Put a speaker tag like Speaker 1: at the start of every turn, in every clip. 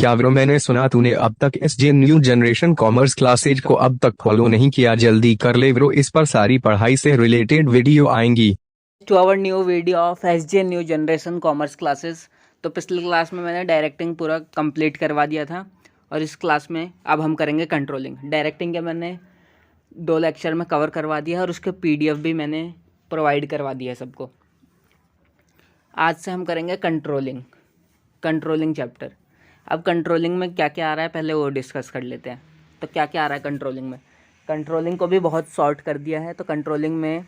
Speaker 1: क्या ब्रो, मैंने सुना तूने अब तक SJ new generation commerce classes को अब तक फॉलो नहीं किया। जल्दी कर ले ब्रो, इस पर सारी पढ़ाई से रिलेटेड वीडियो आएंगी।
Speaker 2: To our new video of SJ new generation commerce classes. तो पिछले क्लास में मैंने डायरेक्टिंग पूरा कंप्लीट करवा दिया था और इस क्लास में अब हम करेंगे कंट्रोलिंग। डायरेक्टिंग के मैंने 2 लेक्चर में कवर करवा दिया और उसके पीडीएफ भी मैंने प्रोवाइड करवा दिया है सबको। आज से हम करेंगे कंट्रोलिंग चैप्टर। अब कंट्रोलिंग में क्या क्या आ रहा है पहले वो डिस्कस कर लेते हैं। तो क्या क्या आ रहा है कंट्रोलिंग में? कंट्रोलिंग को भी बहुत शॉर्ट कर दिया है। तो कंट्रोलिंग में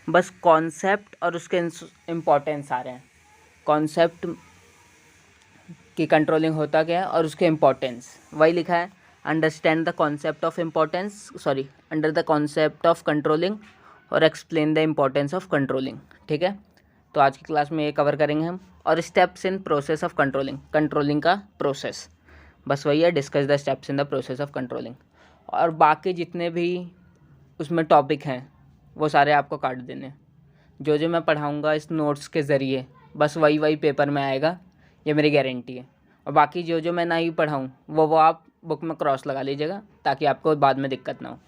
Speaker 2: बस कॉन्सेप्ट और उसके इम्पोर्टेंस आ रहे हैं। कॉन्सेप्ट की कंट्रोलिंग होता क्या है और उसके इम्पोर्टेंस वही लिखा है। Understand the concept of under the concept of controlling और explain the importance of controlling. ठीक है, तो आज की क्लास में ये कवर करेंगे हम। और steps in process of controlling का प्रोसेस बस वही है, discuss the steps in the process of controlling. और बाकी जितने भी उसमें टॉपिक हैं वो सारे आपको काट देने। जो मैं पढ़ाऊँगा इस नोट्स के ज़रिए बस वही पेपर में आएगा, ये मेरी गारंटी है। और बाकी जो मैं नहीं पढ़ाऊँ वो आप बुक में क्रॉस लगा लीजिएगा ताकि आपको बाद में दिक्कत ना हो।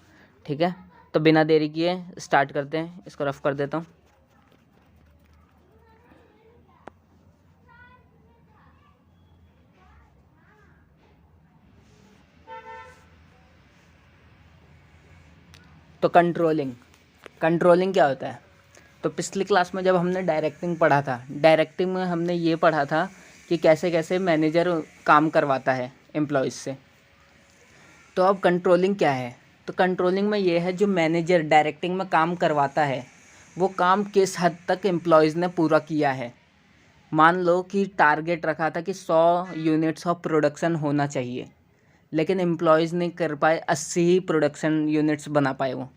Speaker 2: ठीक है, तो बिना देरी किए स्टार्ट करते हैं। इसको रफ कर देता हूँ। तो कंट्रोलिंग क्या होता है? तो पिछली क्लास में जब हमने डायरेक्टिंग पढ़ा था, डायरेक्टिंग में हमने ये पढ़ा था कि कैसे कैसे मैनेजर काम करवाता है एम्प्लॉयज़ से। तो अब कंट्रोलिंग क्या है? तो कंट्रोलिंग में ये है जो मैनेजर डायरेक्टिंग में काम करवाता है वो काम किस हद तक एम्प्लॉयज़ ने पूरा किया है। मान लो कि टारगेट रखा था कि 100 यूनिट्स ऑफ प्रोडक्शन होना चाहिए, लेकिन एम्प्लॉयज़ नहीं कर पाए, 80 ही प्रोडक्शन यूनिट्स बना पाए वो।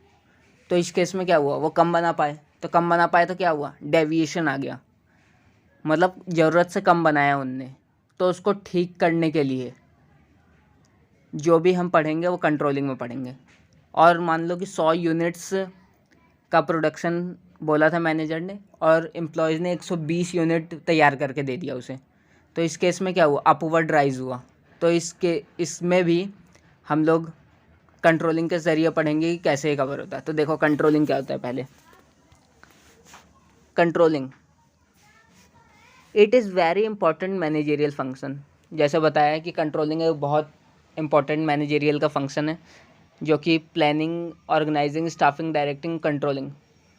Speaker 2: तो इस केस में क्या हुआ, वो कम बना पाए। तो क्या हुआ, डेविएशन आ गया, मतलब ज़रूरत से कम बनाया उनने। तो उसको ठीक करने के लिए जो भी हम पढ़ेंगे वो कंट्रोलिंग में पढ़ेंगे। और मान लो कि 100 यूनिट्स का प्रोडक्शन बोला था मैनेजर ने और एम्प्लॉयज़ ने 120 यूनिट तैयार करके दे दिया उसे। तो इस केस में क्या हुआ, अपवर्ड राइज हुआ। तो इसमें भी हम लोग कंट्रोलिंग के ज़रिए पढ़ेंगे कि कैसे ये कवर होता है। तो देखो कंट्रोलिंग क्या होता है। पहले controlling it is very important managerial function. जैसे बताया कि कंट्रोलिंग एक बहुत इंपॉर्टेंट मैनेजेरियल का फंक्शन है जो कि planning, organising, staffing, directing, controlling,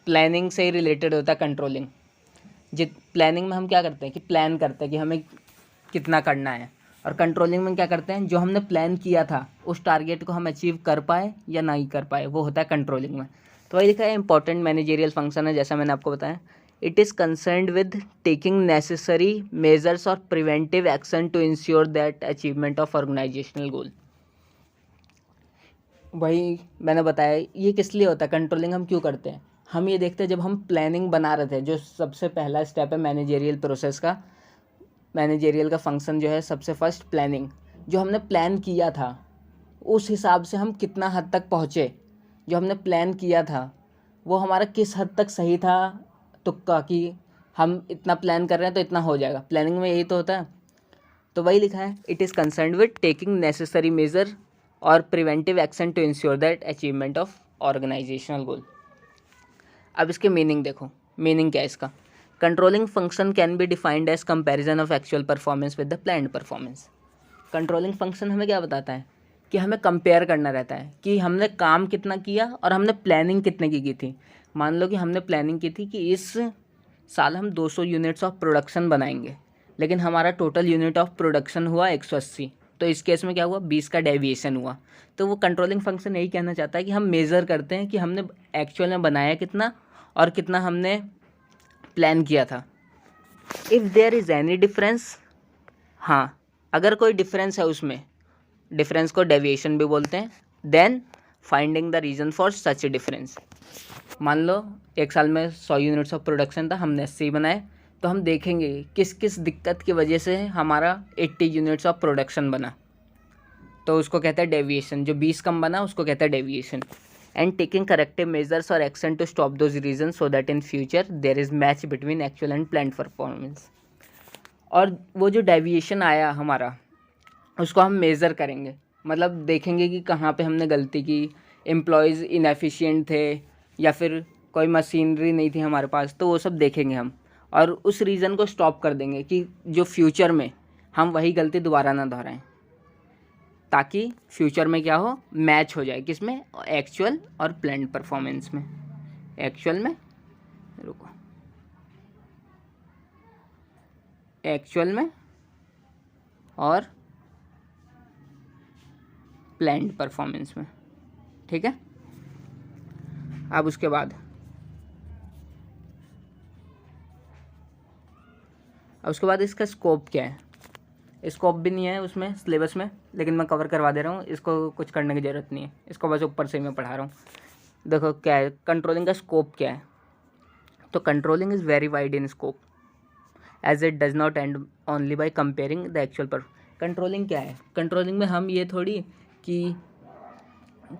Speaker 2: planning से ही रिलेटेड होता है कंट्रोलिंग। प्लानिंग में हम क्या करते हैं कि प्लान करते हैं कि हमें कितना करना है, और कंट्रोलिंग में क्या करते हैं, जो हमने प्लान किया था उस टारगेट को हम अचीव कर पाए या नहीं कर पाए, वो होता है कंट्रोलिंग में। तो वही लिखा है इंपॉर्टेंट मैनेजेरियल फंक्शन है, जैसा मैंने आपको बताया। It is concerned with taking necessary measures और preventive action to ensure that achievement of organizational goal. वही मैंने बताया ये किस लिए होता है कंट्रोलिंग, हम क्यों करते हैं। हम ये देखते हैं जब हम प्लानिंग बना रहे थे, जो सबसे पहला स्टेप है मैनेजेरियल प्रोसेस का, मैनेजेरियल का फंक्शन जो है सबसे फर्स्ट प्लानिंग। जो हमने प्लान किया था उस हिसाब से हम कितना हद तक पहुँचे, जो हमने प्लान किया था वो हमारा किस हद तक सही था, तुक्का कि हम इतना प्लान कर रहे हैं तो इतना हो जाएगा। प्लानिंग में यही तो होता है। तो वही लिखा है, it is concerned with taking necessary measure और preventive action to ensure that achievement of organizational goal. अब इसके मीनिंग देखो, मीनिंग क्या है इसका। Controlling function can be defined as comparison of actual performance with the planned performance. Controlling function हमें क्या बताता है कि हमें कंपेयर करना रहता है कि हमने काम कितना किया और हमने प्लानिंग कितने की थी। मान लो कि हमने प्लानिंग की थी कि इस साल हम 200 यूनिट्स ऑफ प्रोडक्शन बनाएंगे, लेकिन हमारा टोटल यूनिट ऑफ प्रोडक्शन हुआ 180। तो इस केस में क्या हुआ, 20 का डेविएशन हुआ। तो वो कंट्रोलिंग फंक्शन यही कहना चाहता है कि हम मेज़र करते हैं कि हमने एक्चुअल में बनाया कितना और कितना हमने प्लान किया था। If there is any difference, हाँ अगर कोई डिफरेंस है उसमें, डिफरेंस को डेविएशन भी बोलते हैं, then finding the reason for such difference. मान लो एक साल में 100 यूनिट्स ऑफ प्रोडक्शन था, हमने 80 बनाए, तो हम देखेंगे किस किस दिक्कत की वजह से हमारा 80 यूनिट्स ऑफ प्रोडक्शन बना, तो उसको कहते हैं डेविएशन। जो 20 कम बना उसको कहते हैं deviation. And taking corrective measures और action to stop those reason so that in future there is match between actual and planned performance. और वो जो डेविएशन आया हमारा उसको हम मेज़र करेंगे, मतलब देखेंगे कि कहाँ पे हमने गलती की, एम्प्लॉयज़ इनएफिशिएंट थे या फिर कोई मशीनरी नहीं थी हमारे पास, तो वो सब देखेंगे हम और उस रीज़न को स्टॉप कर देंगे कि जो फ्यूचर में हम वही गलती दोबारा ना दोहराएं, ताकि फ्यूचर में क्या हो, मैच हो जाए किसमें, एक्चुअल और प्लान्ड परफॉर्मेंस में। एक्चुअल में, रुको, एक्चुअल में और प्लान्ड परफॉर्मेंस में, ठीक है। अब उसके बाद इसका स्कोप क्या है। स्कोप भी नहीं है उसमें सिलेबस में, लेकिन मैं कवर करवा दे रहा हूँ, इसको कुछ करने की ज़रूरत नहीं है, इसको बस ऊपर से ही मैं पढ़ा रहा हूँ। देखो क्या है कंट्रोलिंग का स्कोप क्या है। तो controlling is very wide in scope as it does not end only by comparing the actual पर। कंट्रोलिंग क्या है, कंट्रोलिंग में हम ये थोड़ी कि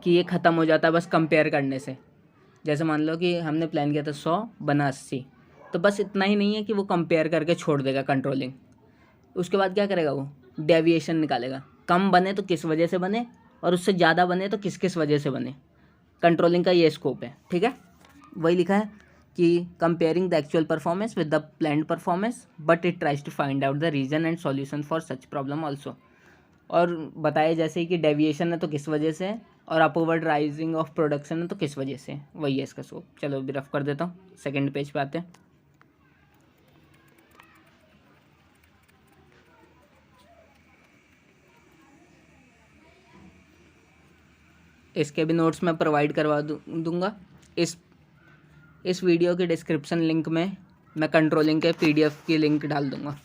Speaker 2: ये ख़त्म हो जाता है बस कंपेयर करने से। जैसे मान लो कि हमने प्लान किया था 100 बना 80, तो बस इतना ही नहीं है कि वो कंपेयर करके छोड़ देगा कंट्रोलिंग। उसके बाद क्या करेगा, वो डेविएशन निकालेगा, कम बने तो किस वजह से बने और उससे ज़्यादा बने तो किस किस वजह से बने। कंट्रोलिंग का ये स्कोप है, ठीक है। वही लिखा है कि comparing the actual performance with the planned performance but it tries to find out the reason and solution for such problem also. और बताया जैसे कि डेविएशन है तो किस वजह से है और अपवर्ड राइजिंग ऑफ प्रोडक्शन है तो किस वजह से, वही है इसका स्कोप। चलो अभी रफ कर देता हूँ, सेकेंड पेज पे आते हैं। इसके भी नोट्स मैं प्रोवाइड करवा दूंगा। इस वीडियो के डिस्क्रिप्शन लिंक में मैं कंट्रोलिंग के पीडीएफ की लिंक डाल दूंगा।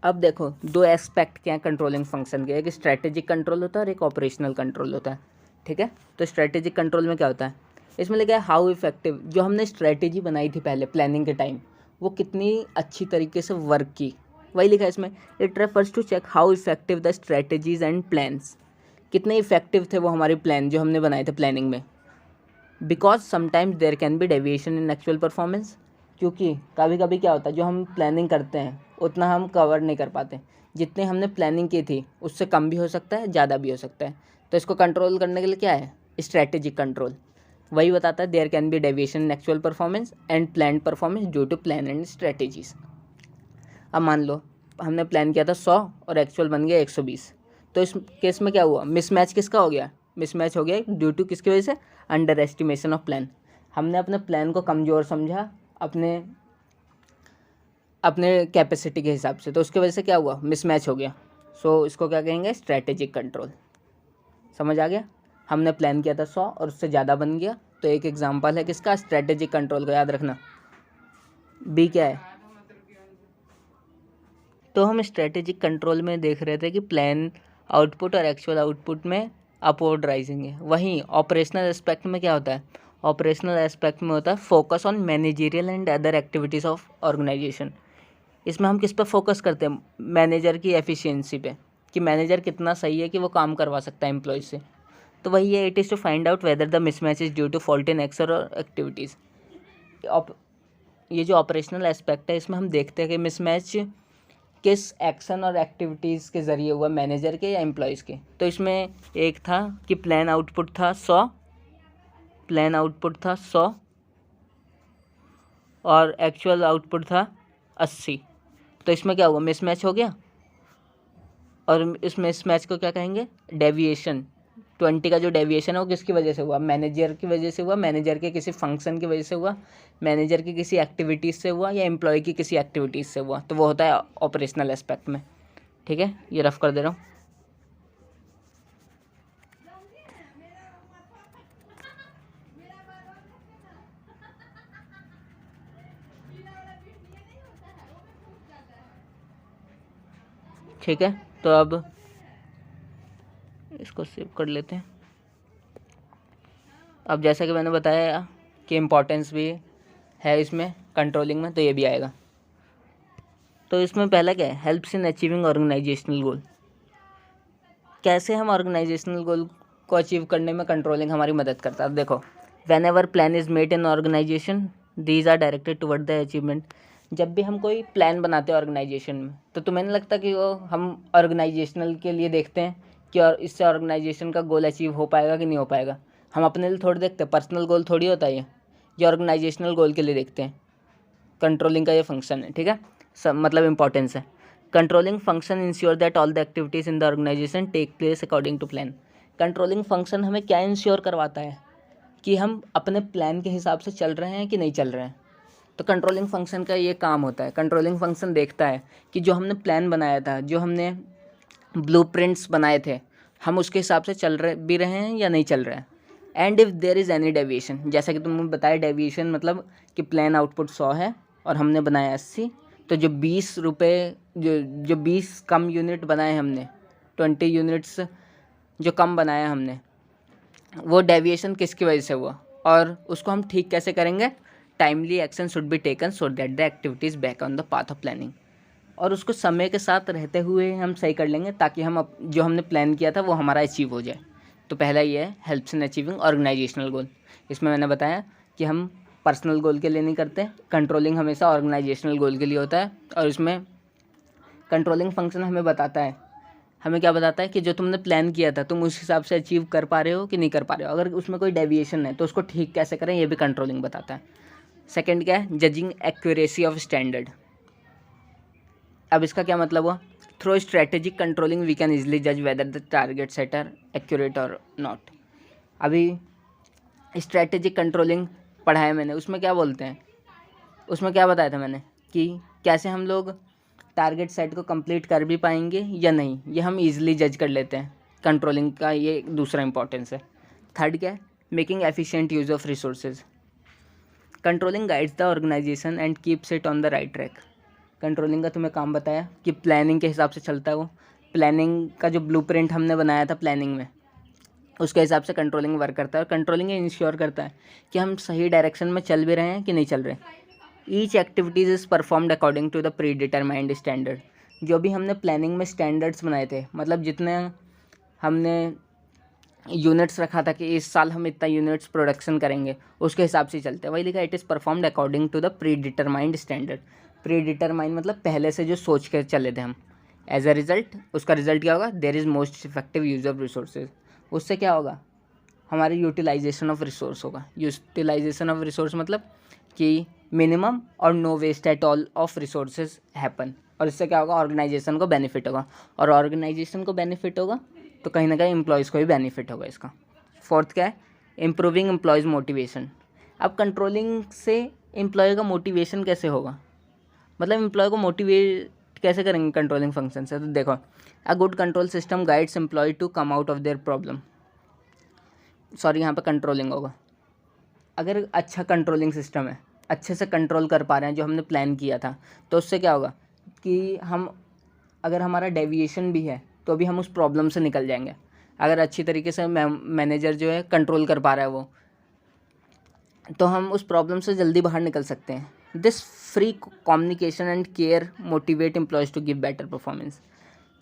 Speaker 2: अब देखो दो एस्पेक्ट क्या है कंट्रोलिंग फंक्शन के, एक स्ट्रेटेजिक कंट्रोल होता है और एक ऑपरेशनल कंट्रोल होता है, ठीक है। तो स्ट्रेटेजिक कंट्रोल में क्या होता है, इसमें लिखा है हाउ इफेक्टिव, जो हमने स्ट्रेटेजी बनाई थी पहले प्लानिंग के टाइम, वो कितनी अच्छी तरीके से वर्क की, वही लिखा है इसमें। It refers to check how effective the strategies and plans, कितने इफेक्टिव थे वो हमारे प्लान जो हमने बनाए थे प्लानिंग में। Because sometimes there can be deviation in actual performance, क्योंकि कभी कभी क्या होता है जो हम प्लानिंग करते हैं उतना हम कवर नहीं कर पाते, जितने हमने प्लानिंग की थी उससे कम भी हो सकता है, ज़्यादा भी हो सकता है। तो इसको कंट्रोल करने के लिए क्या है, स्ट्रैटेजिक कंट्रोल। वही बताता है there can be deviation in actual performance and plan performance due to plan and strategies. अब मान लो हमने प्लान किया था 100 और एक्चुअल बन गया 120, तो इस केस में क्या हुआ, मिसमैच किसका हो गया, मिसमैच हो गया ड्यू टू किसकी वजह से, अंडर एस्टिमेशन ऑफ प्लान। हमने अपने प्लान को कमज़ोर समझा अपने कैपेसिटी के हिसाब से, तो उसकी वजह से क्या हुआ, मिसमैच हो गया। सो इसको क्या कहेंगे, स्ट्रैटेजिक कंट्रोल। समझ आ गया, हमने प्लान किया था 100 और उससे ज़्यादा बन गया, तो एक एग्जांपल है किसका, स्ट्रैटेजिक कंट्रोल का, याद रखना। बी क्या है, तो हम स्ट्रैटेजिक कंट्रोल में देख रहे थे कि प्लान आउटपुट और एक्चुअल आउटपुट में अपवर्ड राइजिंग है। वहीं ऑपरेशनल एस्पेक्ट में क्या होता है, ऑपरेशनल एस्पेक्ट में होता है focus on managerial and other activities of organisation. इसमें हम किस पे फोकस करते हैं, मैनेजर की एफिशिएंसी पे, कि मैनेजर कितना सही है कि वो काम करवा सकता है एम्प्लॉय से। तो वही है, it is to find out whether the mismatch is due to fault in action और एक्टिविटीज़। ये जो ऑपरेशनल एस्पेक्ट है इसमें हम देखते हैं कि मिसमैच किस एक्शन और एक्टिविटीज़ के ज़रिए हुआ, मैनेजर के या एम्प्लॉयज़ के। तो इसमें एक था कि प्लान आउटपुट था 100 और एक्चुअल आउटपुट था 80, तो इसमें क्या हुआ, मिसमैच हो गया। और इस मिसमैच को क्या कहेंगे, डेविएशन। 20 का जो डेविएशन है वो किसकी वजह से हुआ, मैनेजर की वजह से हुआ, मैनेजर के किसी फंक्शन की वजह से हुआ, मैनेजर की किसी एक्टिविटीज़ से हुआ, या एम्प्लॉय की किसी एक्टिविटीज़ से हुआ, तो वो होता है ऑपरेशनल एस्पेक्ट में, ठीक है। ये रफ कर दे रहा हूँ। ठीक है, तो अब इसको सेव कर लेते हैं। अब जैसा कि मैंने बताया कि इम्पोर्टेंस भी है इसमें कंट्रोलिंग में, तो ये भी आएगा। तो इसमें पहला क्या है, हेल्प्स इन अचीविंग ऑर्गेनाइजेशनल गोल। कैसे हम ऑर्गेनाइजेशनल गोल को अचीव करने में कंट्रोलिंग हमारी मदद करता है। देखो, whenever plan is made in organisation these are directed toward the achievement. जब भी हम कोई प्लान बनाते हैं ऑर्गेनाइजेशन में, तो तुम्हें नहीं लगता कि वो हम ऑर्गेनाइजेशनल के लिए देखते हैं कि और इससे ऑर्गेनाइजेशन का गोल अचीव हो पाएगा कि नहीं हो पाएगा। हम अपने लिए थोड़ी देखते हैं, पर्सनल गोल थोड़ी होता है ये ऑर्गेनाइजेशनल गोल के लिए देखते हैं। कंट्रोलिंग का ये फंक्शन है, ठीक है, सब मतलब इंपॉर्टेंस है। Controlling function ensure that all the activities in the organisation take place according to plan. Controlling function हमें क्या इंश्योर करवाता है कि हम अपने प्लान के हिसाब से चल रहे हैं कि नहीं चल रहे हैं। तो कंट्रोलिंग फंक्शन का ये काम होता है। कंट्रोलिंग फंक्शन देखता है कि जो हमने प्लान बनाया था, जो हमने ब्लूप्रिंट्स बनाए थे, हम उसके हिसाब से चल रहे भी रहे हैं या नहीं चल रहे हैं। And if there is any deviation, जैसा कि तुमने बताया डेविएशन मतलब कि प्लान आउटपुट 100 है और हमने बनाया 80, तो जो 20 रुपये जो 20 कम यूनिट बनाए हमने, 20 यूनिट्स जो कम बनाया हमने, वो डेविएशन किसकी वजह से हुआ और उसको हम ठीक कैसे करेंगे। Timely action should be taken so that the activities back on the path of planning. और उसको समय के साथ रहते हुए हम सही कर लेंगे ताकि हम जो हमने प्लान किया था वो हमारा अचीव हो जाए। तो पहला ये है हेल्प्स इन अचीविंग ऑर्गेनाइजेशनल गोल। इसमें मैंने बताया कि हम पर्सनल गोल के लिए नहीं करते, कंट्रोलिंग हमेशा ऑर्गेनाइजेशनल गोल के लिए होता है। और इसमें कंट्रोलिंग फंक्शन हमें बताता है, हमें क्या बताता है कि जो तुमने प्लान किया था तुम उस हिसाब से अचीव कर पा रहे हो कि नहीं कर पा रहे हो। अगर उसमें कोई डेविएशन है तो उसको ठीक कैसे करें, ये भी कंट्रोलिंग बताता है। सेकंड क्या है, जजिंग एक्यूरेसी ऑफ स्टैंडर्ड। अब इसका क्या मतलब हुआ, through strategic controlling we can easily जज whether the target set are accurate और नॉट। अभी स्ट्रेटेजिक कंट्रोलिंग पढ़ा है मैंने, उसमें क्या बोलते हैं, उसमें क्या बताया था मैंने कि कैसे हम लोग टारगेट सेट को कंप्लीट कर भी पाएंगे या नहीं, ये हम इजीली जज कर लेते हैं। कंट्रोलिंग का ये दूसरा इंपॉर्टेंस है। थर्ड क्या है, making efficient use of resources. Controlling guides the organisation and keeps it on the right track. Controlling का तुम्हें काम बताया कि प्लानिंग के हिसाब से चलता है वो। प्लानिंग का जो ब्लूप्रिंट हमने बनाया था प्लानिंग में, उसके हिसाब से कंट्रोलिंग वर्क करता है। और कंट्रोलिंग ये इंश्योर करता है कि हम सही डायरेक्शन में चल भी रहे हैं कि नहीं चल रहे। Each activities is performed according to the predetermined standard. जो भी हमने प्लानिंग में स्टैंडर्ड्स बनाए थे, मतलब जितने हमने यूनिट्स रखा था कि इस साल हम इतना यूनिट्स प्रोडक्शन करेंगे, उसके हिसाब से चलते हैं। वही लिखा, it is performed according to the predetermined standard. Predetermined मतलब पहले से जो सोच के चले थे हम। एज अ रिजल्ट, उसका रिजल्ट क्या होगा, there is most effective use of resources. उससे क्या होगा, हमारी यूटिलाइजेशन ऑफ रिसोर्स होगा। यूटिलाइजेशन ऑफ रिसोर्स मतलब कि मिनिमम और no waste at all of resources happen. और इससे क्या होगा, ऑर्गेनाइजेशन को बेनिफिट होगा। और ऑर्गेनाइजेशन को बेनिफिट होगा तो कहीं ना कहीं एम्प्लॉयज़ को भी बेनिफिट होगा इसका। फोर्थ क्या है, इम्प्रूविंग एम्प्लॉयज़ मोटिवेशन। अब कंट्रोलिंग से एम्प्लॉय का मोटिवेशन कैसे होगा, मतलब एम्प्लॉय को मोटिवेट कैसे करेंगे कंट्रोलिंग फंक्शन से। तो देखो, a good control system guides employ to come out of their problem. Sorry, यहाँ पे कंट्रोलिंग होगा। अगर अच्छा कंट्रोलिंग सिस्टम है, अच्छे से कंट्रोल कर पा रहे हैं जो हमने प्लान किया था, तो उससे क्या होगा कि हम, अगर हमारा डेविएशन भी है तो भी हम उस प्रॉब्लम से निकल जाएंगे। अगर अच्छी तरीके से मैनेजर जो है कंट्रोल कर पा रहा है वो, तो हम उस प्रॉब्लम से जल्दी बाहर निकल सकते हैं। This free communication and care motivate employees to give better performance.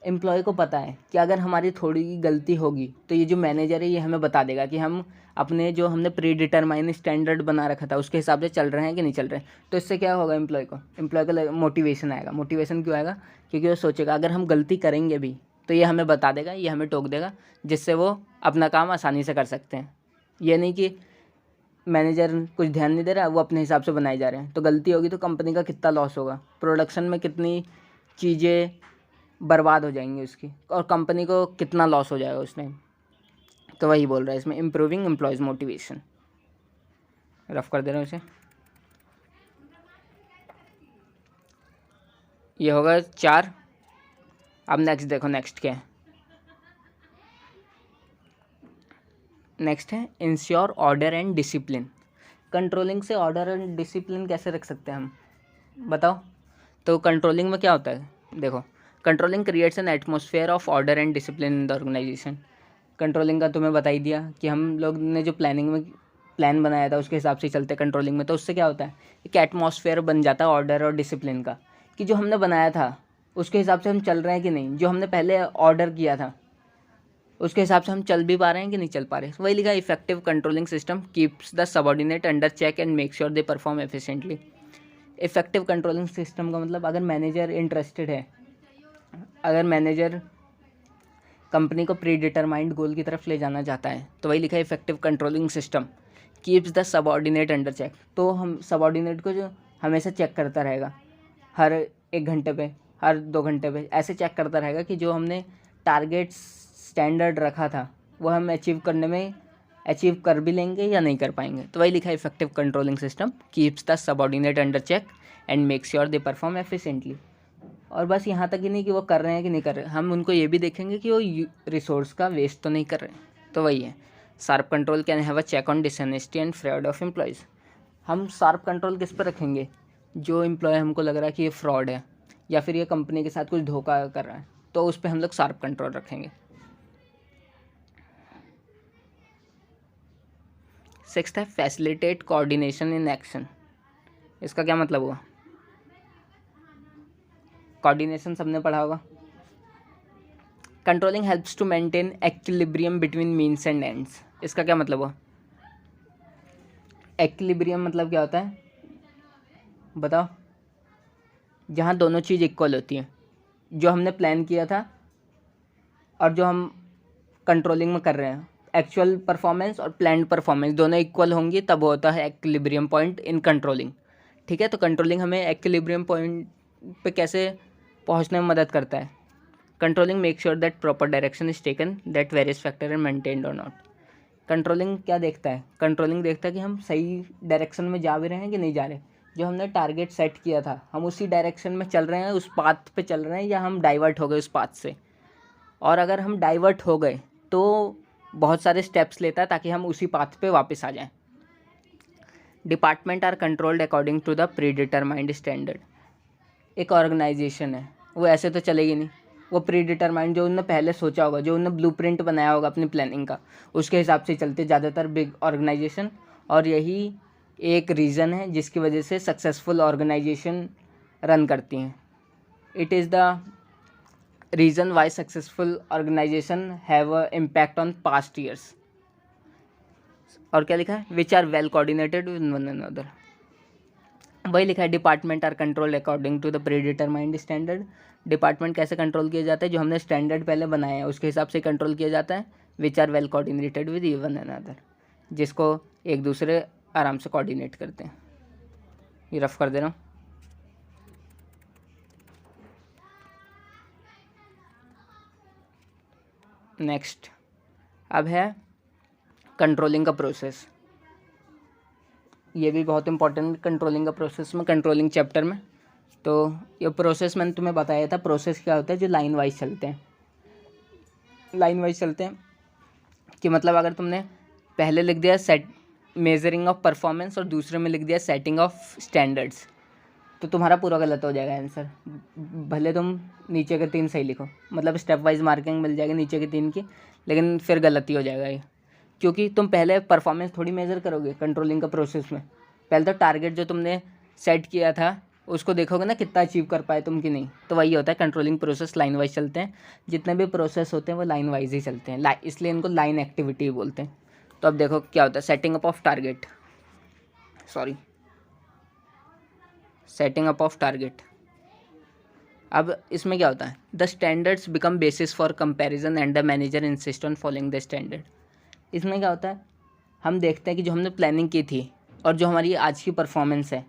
Speaker 2: Employ को पता है कि अगर हमारी थोड़ी गलती होगी तो ये जो मैनेजर है ये हमें बता देगा कि हम अपने जो हमने प्री डिटरमाइन स्टैंडर्ड बना रखा था उसके हिसाब से चल रहे हैं कि नहीं चल रहे हैं। तो इससे क्या होगा, एम्प्लॉय को मोटिवेशन आएगा। मोटिवेशन क्यों आएगा, क्योंकि वो सोचेगा अगर हम गलती करेंगे भी तो ये हमें बता देगा, ये हमें टोक देगा, जिससे वो अपना काम आसानी से कर सकते हैं। ये नहीं कि मैनेजर कुछ ध्यान नहीं दे रहा, वो अपने हिसाब से बनाए जा रहे हैं, तो गलती होगी तो कंपनी का कितना लॉस होगा, प्रोडक्शन में कितनी चीज़ें बर्बाद हो जाएंगी उसकी, और कंपनी को कितना लॉस हो जाएगा उस टाइम। तो वही बोल रहा है इसमें, इम्प्रूविंग एम्प्लॉयज़ मोटिवेशन। रफ कर दे रहा हूँ इसे। ये होगा 4। अब नेक्स्ट देखो, नेक्स्ट क्या है, नेक्स्ट है ensure order and discipline. Controlling से ऑर्डर एंड डिसिप्लिन कैसे रख सकते हैं हम, बताओ। तो कंट्रोलिंग में क्या होता है, देखो, controlling creates an atmosphere of order and discipline in the organization. Controlling का तुम्हें बता ही दिया कि हम लोग ने जो प्लानिंग में प्लान बनाया था उसके हिसाब से चलते कंट्रोलिंग में। तो उससे क्या होता है, एक एटमॉस्फेयर बन जाता है ऑर्डर और डिसिप्लिन का, कि जो हमने बनाया था उसके हिसाब से हम चल रहे हैं कि नहीं, जो हमने पहले ऑर्डर किया था उसके हिसाब से हम चल भी पा रहे हैं कि नहीं चल पा रहे। वही लिखा, effective controlling system keeps the subordinate under check and make sure they perform efficiently. Effective controlling system का मतलब अगर मैनेजर इंटरेस्टेड है, अगर मैनेजर कंपनी को प्री डिटरमाइंड गोल की तरफ ले जाना चाहता है, तो वही लिखा है effective controlling system keeps the subordinate under check. तो हम सबऑर्डिनेट को जो हमेशा चेक करता रहेगा, हर 1 घंटे पे, हर 2 घंटे पे ऐसे चेक करता रहेगा कि जो हमने टारगेट स्टैंडर्ड रखा था वो हम अचीव कर भी लेंगे या नहीं कर पाएंगे। तो वही लिखा है effective controlling system keeps the subordinate under check and make sure they perform efficiently. और बस यहाँ तक ही नहीं कि वो कर रहे हैं कि नहीं कर रहे, हम उनको ये भी देखेंगे कि वो रिसोर्स का वेस्ट तो नहीं कर रहे। तो वही है sharp control can have a check on dishonesty and fraud of employees. हम शार्प कंट्रोल किस पर रखेंगे? जो एम्प्लॉय हमको लग रहा है कि ये फ्रॉड है या फिर ये कंपनी के साथ कुछ धोखा कर रहा है, तो उस पर हम लोग शार्प कंट्रोल रखेंगे। 6 है फैसिलिटेट कोऑर्डिनेशन इन एक्शन। इसका क्या मतलब हुआ? कोऑर्डिनेशन सबने पढ़ा होगा। Controlling helps to maintain equilibrium between means and ends. इसका क्या मतलब हुआ? एक्विलिब्रियम मतलब क्या होता है बताओ? जहाँ दोनों चीज़ इक्वल होती हैं, जो हमने प्लान किया था और जो हम कंट्रोलिंग में कर रहे हैं, एक्चुअल परफॉर्मेंस और प्लान्ड परफॉर्मेंस दोनों इक्वल होंगी, तब होता है एक्विलिब्रियम पॉइंट इन कंट्रोलिंग। ठीक है, तो कंट्रोलिंग हमें एक्विलिब्रियम पॉइंट पे कैसे पहुंचने में मदद करता है? Controlling make sure that proper direction is taken, that various factor are maintained और नॉट। कंट्रोलिंग क्या देखता है? कंट्रोलिंग देखता है कि हम सही डायरेक्शन में जा भी रहे हैं कि नहीं जा रहे। जो हमने टारगेट सेट किया था, हम उसी डायरेक्शन में चल रहे हैं, उस पाथ पे चल रहे हैं, या हम डाइवर्ट हो गए उस पाथ से। और अगर हम डाइवर्ट हो गए तो बहुत सारे स्टेप्स लेता है ताकि हम उसी पाथ पे वापस आ जाएं। Department are controlled according to the predetermined standard. एक ऑर्गेनाइजेशन है, वो ऐसे तो चलेगी नहीं, वो प्री डिटरमाइंड जो उन्होंने पहले सोचा होगा, जो उन्होंने ब्लूप्रिंट बनाया होगा अपनी प्लानिंग का, उसके हिसाब से चलते ज़्यादातर बिग ऑर्गेनाइजेशन। और यही एक रीज़न है जिसकी वजह से सक्सेसफुल ऑर्गेनाइजेशन रन करती हैं। It is the reason why successful organization have a impact on past years. और क्या लिखा है? Which are well coordinated with one another. वही लिखा है department are control according to the predetermined standard. Department कैसे कंट्रोल किया जाता है? जो हमने स्टैंडर्ड पहले बनाया है उसके हिसाब से कंट्रोल किया जाता है। Which are well coordinated with one another, जिसको एक दूसरे आराम से कोऑर्डिनेट करते हैं। ये रफ कर दे रहा हूँ। नेक्स्ट अब है कंट्रोलिंग का प्रोसेस। ये भी बहुत इंपॉर्टेंट कंट्रोलिंग का प्रोसेस में, कंट्रोलिंग चैप्टर में। तो ये प्रोसेस मैंने तुम्हें बताया था। प्रोसेस क्या होता है? जो लाइन वाइज चलते हैं। लाइन वाइज चलते हैं कि मतलब अगर तुमने पहले लिख दिया सेट मेजरिंग ऑफ परफॉर्मेंस और दूसरे में लिख दिया सेटिंग ऑफ स्टैंडर्ड्स, तो तुम्हारा पूरा गलत हो जाएगा आंसर। भले तुम नीचे के 3 सही लिखो, मतलब स्टेप वाइज मार्किंग मिल जाएगी नीचे के 3 की, लेकिन फिर गलती हो जाएगा ये, क्योंकि तुम पहले परफॉर्मेंस थोड़ी मेज़र करोगे कंट्रोलिंग का प्रोसेस में। पहले तो टारगेट जो तुमने सेट किया था उसको देखोगे ना, कितना अचीव कर पाए तुम कि नहीं। तो वही होता है कंट्रोलिंग प्रोसेस, लाइन वाइज चलते हैं। जितने भी प्रोसेस होते हैं वो लाइन वाइज ही चलते हैं, इसलिए इनको लाइन एक्टिविटी बोलते हैं। तो अब देखो क्या होता है। Setting up of target, setting up of target. अब इसमें क्या होता है? The standards become basis for comparison and the manager insist on following the standard. इसमें क्या होता है? हम देखते हैं कि जो हमने प्लानिंग की थी और जो हमारी आज की परफॉर्मेंस है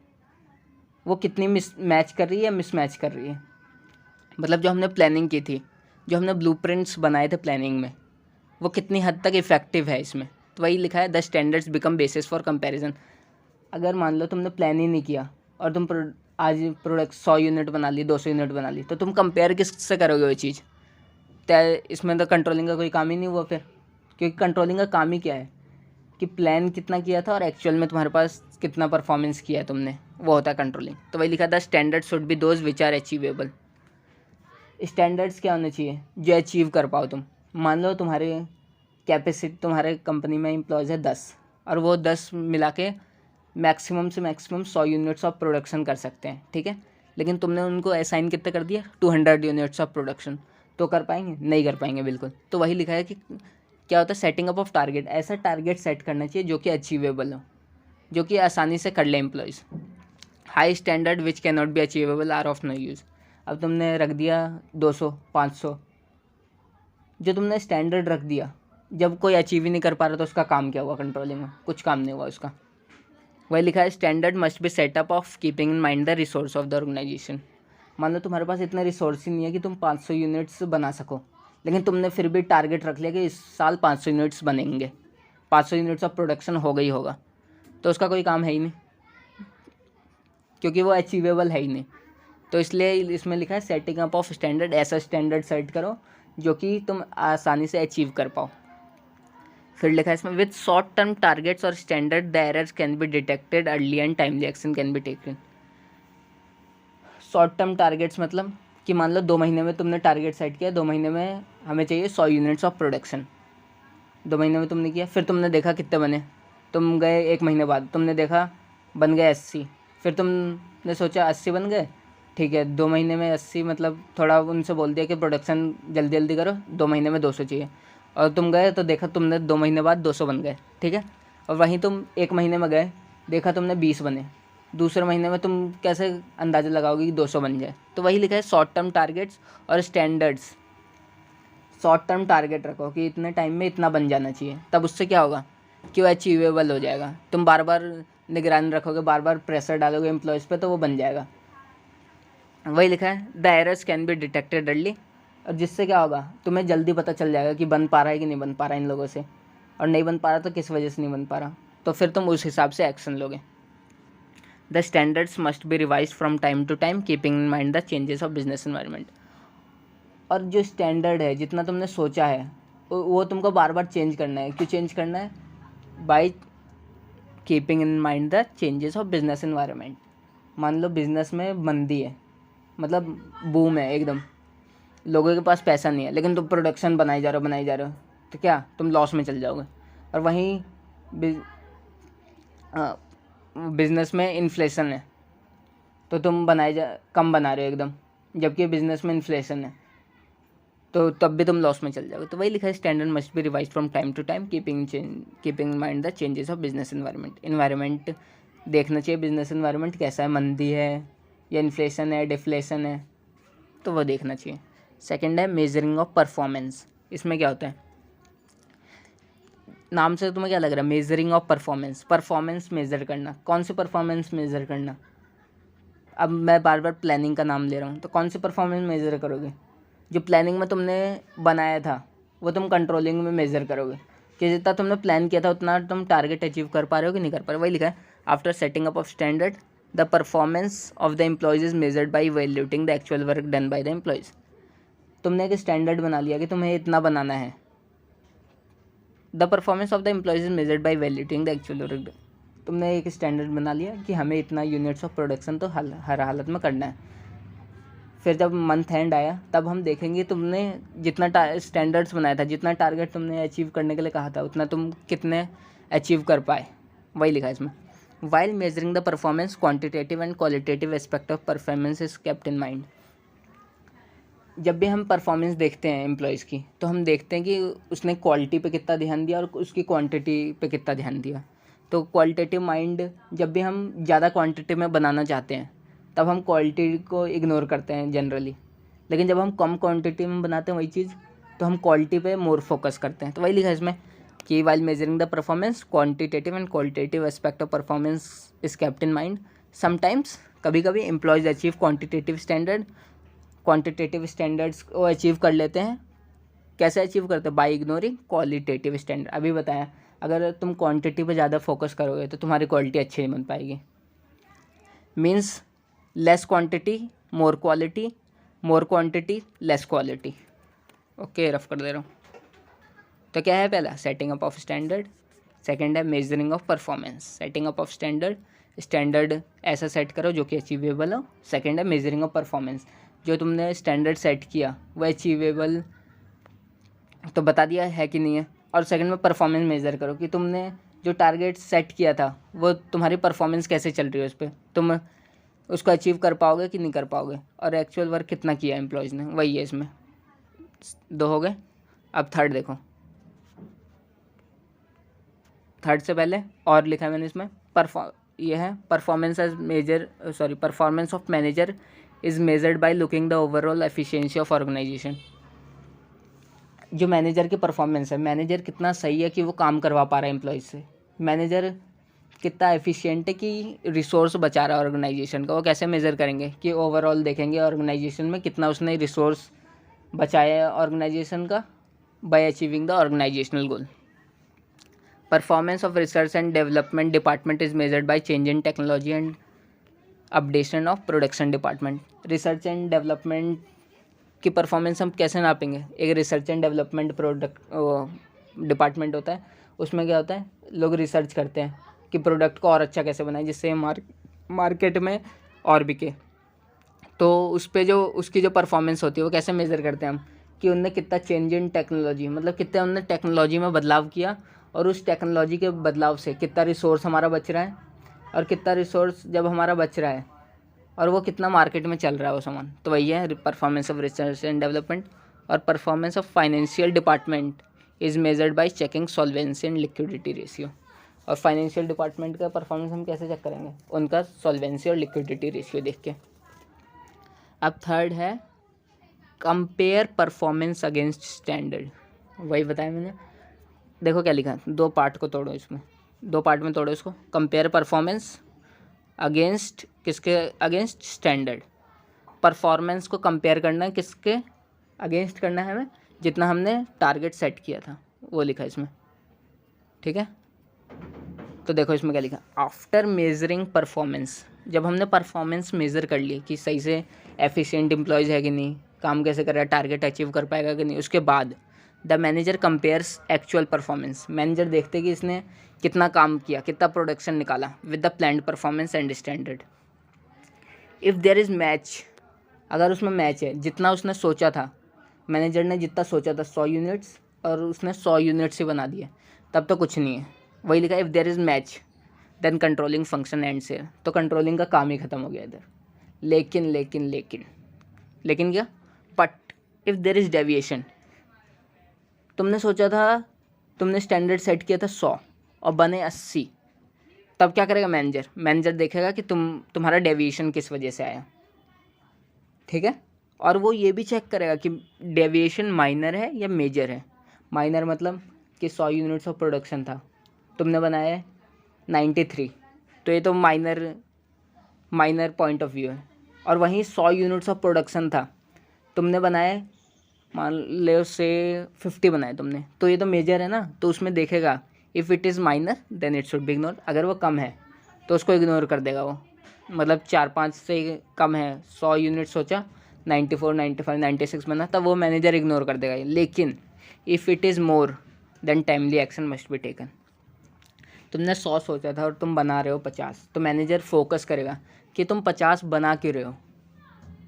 Speaker 2: वो कितनी मैच कर रही है, मिसमैच कर रही है। मतलब जो हमने प्लानिंग की थी, जो हमने ब्लूप्रिंट्स बनाए थे प्लानिंग में, वो कितनी हद तक इफ़ेक्टिव है इसमें। तो वही लिखा है the standards become basis for comparison. अगर मान लो तुमने प्लान ही नहीं किया और तुम आज प्रोडक्ट 100 यूनिट बना ली, 200 यूनिट बना ली, तो तुम कंपेयर किससे करोगे वो चीज़? तो इसमें तो कंट्रोलिंग का कोई काम ही नहीं हुआ फिर, क्योंकि कंट्रोलिंग का काम ही क्या है कि प्लान कितना किया था और एक्चुअल में तुम्हारे पास कितना परफॉर्मेंस किया है तुमने, वो होता है कंट्रोलिंग। तो वही लिखा था standard should be those which are achievable. Standards क्या होने चाहिए? जो अचीव कर पाओ तुम। मान लो तुम्हारे कैपेसिटी, तुम्हारे कंपनी में एम्प्लॉयज़ है 10 और वो 10 मिला के मैक्सिमम से मैक्सिमम 100 यूनिट्स ऑफ प्रोडक्शन कर सकते हैं, ठीक है। लेकिन तुमने उनको असाइन कितना कर दिया? 200 यूनिट्स ऑफ प्रोडक्शन। तो कर पाएंगे? नहीं कर पाएंगे बिल्कुल। तो वही लिखा है कि क्या होता है सेटिंग अप ऑफ टारगेट। ऐसा टारगेट सेट करना चाहिए जो कि अचीवेबल हो, जो कि आसानी से कर ले employees. High standard which can not be achievable are of no use. अब तुमने रख दिया 200 500, जो तुमने स्टैंडर्ड रख दिया, जब कोई अचीव ही नहीं कर पा रहा तो उसका काम क्या हुआ? कंट्रोलिंग में कुछ काम नहीं हुआ उसका। वही लिखा है standard must be set up of keeping in mind the resource of the organization. मान लो तुम्हारे पास इतने रिसोर्स ही नहीं है कि तुम 500 यूनिट्स बना सको, लेकिन तुमने फिर भी टारगेट रख लिया कि इस साल 500 यूनिट्स बनेंगे, 500 यूनिट्स ऑफ प्रोडक्शन हो गई होगा, तो उसका कोई काम है ही नहीं, क्योंकि वो अचीवेबल है ही नहीं। तो इसलिए इसमें लिखा है सेटिंग अप ऑफ स्टैंडर्ड, ऐसा स्टैंडर्ड सेट करो जो कि तुम आसानी से अचीव कर पाओ। फिर लिखा है इसमें विथ शॉर्ट टर्म टारगेट्स और standard the errors can be detected early and timely action can be taken. Short term targets मतलब कि मान लो 2 महीने में तुमने टारगेट सेट किया, 2 महीने में हमें चाहिए 100 यूनिट्स ऑफ प्रोडक्शन, 2 महीने में तुमने किया, फिर तुमने देखा कितने बने, तुम गए 1 महीने बाद, तुमने देखा बन गए 80, फिर तुमने सोचा 80 बन गए, ठीक है 2 महीने में 80, मतलब थोड़ा उनसे बोल दिया कि प्रोडक्शन जल्दी जल्दी करो, 2 महीने में 200 चाहिए, और तुम गए तो देखा तुमने 2 महीने बाद 200 बन गए, ठीक है। और वहीं तुम 1 महीने में गए, देखा तुमने 20 बने, दूसरे महीने में तुम कैसे अंदाज़ा लगाओगे कि 200 बन जाए? तो वही लिखा है शॉर्ट टर्म टारगेट्स और स्टैंडर्ड्स। शॉर्ट टर्म टारगेट रखो कि इतने टाइम में इतना बन जाना चाहिए, तब उससे क्या होगा कि वो अचीवेबल हो जाएगा। तुम बार बार निगरानी रखोगे, बार बार प्रेशर डालोगे एम्प्लॉयज़ पे, तो वो बन जाएगा। वही लिखा है the errors can be detected early, और जिससे क्या होगा तुम्हें जल्दी पता चल जाएगा कि बन पा रहा है कि नहीं बन पा रहा है इन लोगों से, और नहीं बन पा रहा तो किस वजह से नहीं बन पा रहा, तो फिर तुम उस हिसाब से एक्शन लोगे। The standards must be revise from time to time keeping in mind the changes of business environment. और जो स्टैंडर्ड है, जितना तुमने सोचा है वो तुमको बार बार चेंज करना है। क्यों चेंज करना है? By keeping in mind the changes of business environment. मान लो बिजनेस में मंदी है, मतलब बूम है एकदम, लोगों के पास पैसा नहीं है, लेकिन तुम प्रोडक्शन बनाई जा रहे हो, तो क्या तुम लॉस में चल जाओगे। और वहीं बिजनेस में इन्फ्लेशन है, तो तुम कम बना रहे हो एकदम, जबकि बिजनेस में इन्फ्लेशन है, तो तब भी तुम लॉस में चल जाओगे। तो वही लिखा है standard must be revise from time to time keeping in mind the changes of business environment देखना चाहिए बिजनेस एनवायरनमेंट कैसा है, मंदी है या इन्फ्लेशन है, डिफ्लेशन है, तो वो देखना चाहिए। सेकंड है मेजरिंग ऑफ परफॉर्मेंस। इसमें क्या होता है, नाम से तुम्हें क्या लग रहा है? मेजरिंग ऑफ परफॉर्मेंस मेजर करना। कौन सी परफॉर्मेंस मेजर करना? अब मैं बार बार प्लानिंग का नाम ले रहा हूँ, तो कौन सी परफॉर्मेंस मेजर करोगे? जो प्लानिंग में तुमने बनाया था वो तुम कंट्रोलिंग में मेजर करोगे कि जितना तुमने प्लान किया था उतना तुम टारगेट अचीव कर पा रहे हो कि नहीं कर पा रहे हो। वही लिखा है after setting up of standard the performance of the employees is measured by valuating the actual work done by the employees. तुमने एक स्टैंडर्ड बना लिया कि तुम्हें इतना बनाना है। The performance of the employees is measured by valuating the actual work. तुमने एक स्टैंडर्ड बना लिया कि हमें इतना यूनिट्स ऑफ प्रोडक्शन तो हर हालत में करना है। फिर जब मंथ एंड आया तब हम देखेंगे तुमने जितना स्टैंडर्ड्स बनाया था, जितना टारगेट तुमने अचीव करने के लिए कहा था, उतना तुम कितने अचीव कर पाए। वही लिखा है इसमें while measuring the performance quantitative and qualitative aspect of performance is kept in mind. जब भी हम परफॉर्मेंस देखते हैं एम्प्लॉयज़ की, तो हम देखते हैं कि उसने क्वालिटी पे कितना ध्यान दिया और उसकी क्वांटिटी पे कितना ध्यान दिया। तो क्वालिटेटिव माइंड, जब भी हम ज़्यादा क्वांटिटी में बनाना चाहते हैं तब हम क्वालिटी को इग्नोर करते हैं जनरली, लेकिन जब हम कम क्वांटिटी में बनाते हैं वही चीज़ तो हम क्वालिटी पे मोर फोकस करते हैं। तो वही लिखा है इसमें कि while measuring the performance quantitative and qualitative aspect of performance is kept in mind. Sometimes, कभी कभी एम्प्लॉयज़ अचीव क्वांटिटेटिव स्टैंडर्ड्स को अचीव कर लेते हैं। कैसे अचीव करते हैं? By ignoring qualitative standard. अभी बताया, अगर तुम क्वांटिटी पे ज़्यादा फोकस करोगे तो तुम्हारी क्वालिटी अच्छी नहीं बन पाएगी। Means less quantity more quality, more quantity less quality. Okay, rough कर दे रहा हूँ। तो क्या है? पहला setting up of standard, second है measuring of performance. Setting up of standard ऐसा सेट करो जो कि अचीवेबल हो। सेकंड है मेजरिंग ऑफ परफॉर्मेंस, जो तुमने स्टैंडर्ड सेट किया वह अचीवेबल तो बता दिया है कि नहीं है। और सेकंड में परफॉर्मेंस मेजर करो कि तुमने जो टारगेट सेट किया था वो तुम्हारी परफॉर्मेंस कैसे चल रही है, उस पर तुम उसको अचीव कर पाओगे कि नहीं कर पाओगे, और एक्चुअल वर्क कितना किया एम्प्लॉयज़ ने। वही है इसमें 2 हो गए। अब थर्ड देखो, थर्ड से पहले और लिखा है मैंने इसमें ये है performance of manager is measured by looking the overall efficiency of organization. जो मैनेजर की परफॉर्मेंस है, मैनेजर कितना सही है कि वो काम करवा पा रहा है एम्प्लॉयज़ से, मैनेजर कितना एफिशिएंट है कि रिसोर्स बचा रहा है ऑर्गेनाइजेशन का। वो कैसे मेज़र करेंगे कि ओवरऑल देखेंगे ऑर्गेनाइजेशन में कितना उसने रिसोर्स बचाया है ऑर्गेनाइजेशन का, by achieving the organizational goal. Performance of research and development department is measured by change in technology and updation of production department. Research and development की परफॉर्मेंस हम कैसे नापेंगे? एक रिसर्च एंड डेवलपमेंट डिपार्टमेंट होता है, उसमें क्या होता है, लोग रिसर्च करते हैं कि प्रोडक्ट को और अच्छा कैसे बनाएं जिससे मार्केट में और बिके। तो उस पे जो उसकी जो परफॉर्मेंस होती है वो कैसे मेज़र करते हैं हम, कि उनने कितना चेंज इन टेक्नोलॉजी, मतलब कितना उनने टेक्नोलॉजी में बदलाव किया और उस टेक्नोलॉजी के बदलाव से कितना रिसोर्स हमारा बच रहा है, और कितना रिसोर्स जब हमारा बच रहा है और वो कितना मार्केट में चल रहा है वो सामान। तो वही है performance of research and development. और performance of financial department is measured by checking solvency and liquidity ratio. और फाइनेंशियल डिपार्टमेंट का परफॉर्मेंस हम कैसे चेक करेंगे? उनका सॉल्वेंसी और लिक्विडिटी रेशियो देख के। अब थर्ड है कंपेयर परफॉर्मेंस अगेंस्ट स्टैंडर्ड। वही बताया मैंने, देखो क्या लिखा है, दो पार्ट को तोड़ो, इसमें दो पार्ट में तोड़ो इसको। कंपेयर परफॉर्मेंस अगेंस्ट किसके? Against standard. परफॉर्मेंस को कंपेयर करना है किसके अगेंस्ट करना है हमें? जितना हमने टारगेट सेट किया था वो लिखा है इसमें, ठीक है। तो देखो इसमें क्या लिखा, आफ्टर मेजरिंग परफॉर्मेंस, जब हमने परफॉर्मेंस मेज़र कर ली कि सही से एफिशिएंट एम्प्लॉयज़ है कि नहीं, काम कैसे कर रहा है, टारगेट अचीव कर पाएगा कि नहीं, उसके बाद the manager compares actual performance. Manager देखते कि इसने कितना काम किया, कितना प्रोडक्शन निकाला with the planned performance and standard. If there is match, अगर उसमें मैच है, जितना उसने सोचा था, मैनेजर ने जितना सोचा था 100 यूनिट्स और उसने 100 यूनिट्स ही बना दिए, तब तो कुछ नहीं है। वही लिखा, if there is match then controlling function ends here. तो कंट्रोलिंग का काम ही ख़त्म हो गया इधर। लेकिन लेकिन लेकिन लेकिन क्या? But if there is deviation, तुमने सोचा था, तुमने स्टैंडर्ड सेट किया था 100 और बने 80, तब क्या करेगा मैनेजर? मैनेजर देखेगा कि तुम्हारा डेविएशन किस वजह से आया, ठीक है। और वो ये भी चेक करेगा कि डेविएशन माइनर है या मेजर है। माइनर मतलब कि 100 यूनिट्स ऑफ प्रोडक्शन था, तुमने बनाया है 93, तो ये तो माइनर पॉइंट ऑफ व्यू है। और वहीं 100 यूनिट्स ऑफ प्रोडक्शन था, तुमने बनाया, मान लो से 50 बनाए तुमने, तो ये तो मेजर है ना। तो उसमें देखेगा if it is minor then it should be ignore. अगर वो कम है तो उसको इग्नोर कर देगा वो, मतलब 4-5 से कम है, 100 यूनिट सोचा, 94, 95, 96 बना, तब वो मैनेजर इग्नोर कर देगा। लेकिन if it is more than timely action must be taken. तुमने 100 सोचा था और तुम बना रहे हो 50, तो मैनेजर फोकस करेगा कि तुम 50 बना क्यों रहे हो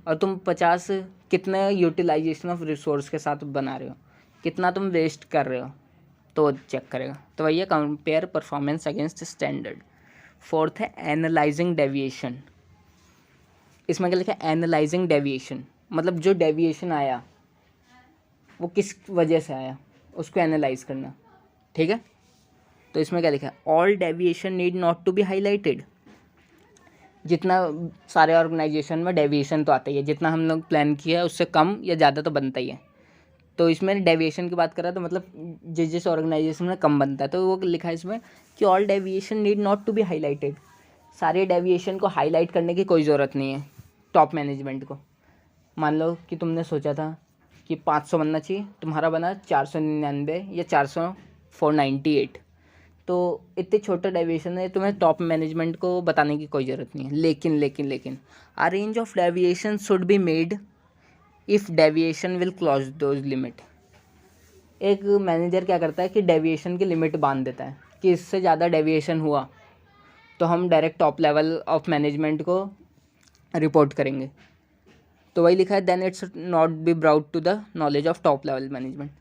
Speaker 2: और तुम 50 कितने यूटिलाइजेशन ऑफ रिसोर्स के साथ बना रहे हो, कितना तुम वेस्ट कर रहे हो, तो वो चेक करेगा। तो वही है compare performance against standard. Fourth है एनालाइजिंग डेविएशन। इसमें क्या लिखा है? एनालाइजिंग डेविएशन, मतलब जो डेविएशन आया वो किस वजह से आया, उसको एनालाइज करना, ठीक है। तो इसमें क्या लिखा है? All deviation need not to be highlighted. जितना सारे ऑर्गेनाइजेशन में डेविएशन तो आता ही है, जितना हम लोग प्लान किया है उससे कम या ज़्यादा तो बनता ही है। तो इसमें डेविएशन की बात कर रहा है, तो मतलब जिस ऑर्गेनाइजेशन में कम बनता है, तो वो लिखा है इसमें कि all deviation need not to be highlighted. सारे डेविएशन को हाईलाइट करने की कोई ज़रूरत नहीं है टॉप मैनेजमेंट को। मान लो कि तुमने सोचा था कि 500 बनना चाहिए, तुम्हारा बना 499 या 498, तो इतने छोटे डेविएशन है, तुम्हें टॉप मैनेजमेंट को बताने की कोई ज़रूरत नहीं है। लेकिन a range of deviation should be made if deviation will cross those limit. एक मैनेजर क्या करता है कि डेविएशन की लिमिट बांध देता है कि इससे ज़्यादा डेविएशन हुआ तो हम direct top level of management को रिपोर्ट करेंगे। तो वही लिखा है, then it's not be brought to the knowledge of top level management.